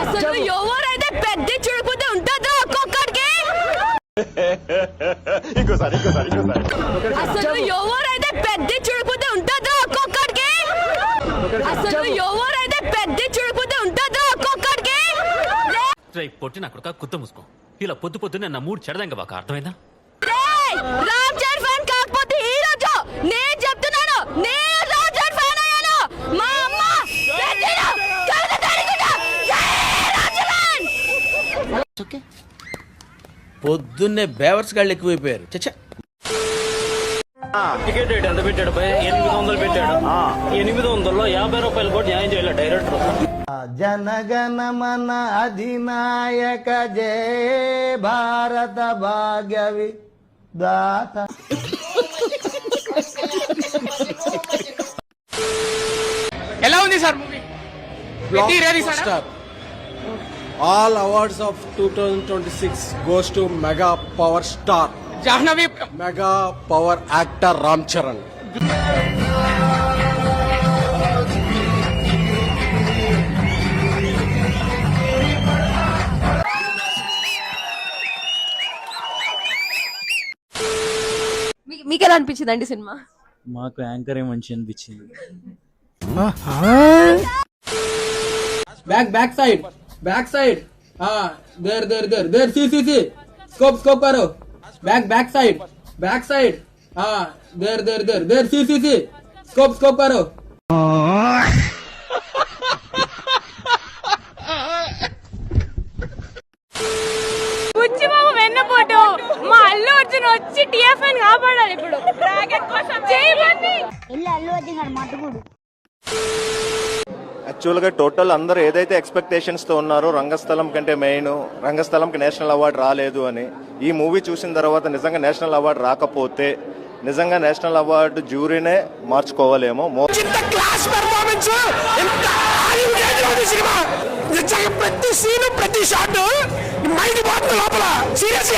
అసలు ఎవరైతే పెద్ద చూడకపోతే ఉంటుందో ఒక్కొక్కడికి. అసలు ఎవరైతే పెద్ద చూడకపోతే ఉంటుందో ఒక్కొక్కడికి. అసలు ఎవరైతే పెద్ద చూడకపోతే ఉంటుందో ఒక్కొక్కడికి. పొట్టి నా కొడుక కుత్త మూసుకో. ఇలా పొద్దు పొద్దునే నా మూడు చెడదంగా బాగా అర్థమైందా? రామ్ చరణ్ ఫ్యాన్ కాకపోతే ఈ రోజు నేను చెప్తున్నాను, నేను రామ్ చరణ్ ఫ్యాన్ అయ్యాను. మా అమ్మ పొద్దున్నే బేవర్స్ గాళ్ళు ఎక్కువైపోయారు. చచ్చా టికెట్ రేట్ ఎంత పెట్టాడు? 800 పెట్టాడు. 800లో 50 రూపాయలు కూడా న్యాయం చేయాలి డైరెక్టర్. జనగణమన అధినాయక జయ భారత భాగ్య విధాత. ఎలా ఉంది sir movie? All awards of 2026 goes to Mega Power Star, Jahnavi. Mega Power Actor Ram Charan. మీకు ఎలా అనిపించింది అండి సినిమా? మాకు యాంకరే మంచి అనిపించింది. बैक साइड हाँ देर सी स्कोप करो. बैक साइड हाँ देर सी स्कोप करो. బుచ్చి బాబు వెన్నపోటు మా అల్లు అర్జున్ వచ్చి టిఎఫ్ఎన్ కాపాడాలి ఇప్పుడు. డ్రాగన్ కోసం చేయమని అల్లు అర్జున్ మట్టుకుడు. యాక్చువల్గా టోటల్ అందరూ ఏదైతే ఎక్స్పెక్టేషన్స్ తో ఉన్నారో రంగస్థలం కంటే మెయిన్, రంగస్థలంకి నేషనల్ అవార్డు రాలేదు అని, ఈ మూవీ చూసిన తర్వాత నిజంగా నేషనల్ అవార్డు రాకపోతే నిజంగా నేషనల్ అవార్డు జ్యూరీనే మార్చుకోవాలేమో. ప్రతి సీను ప్రతి షాట్ మైండ్ లోపల సీరియస్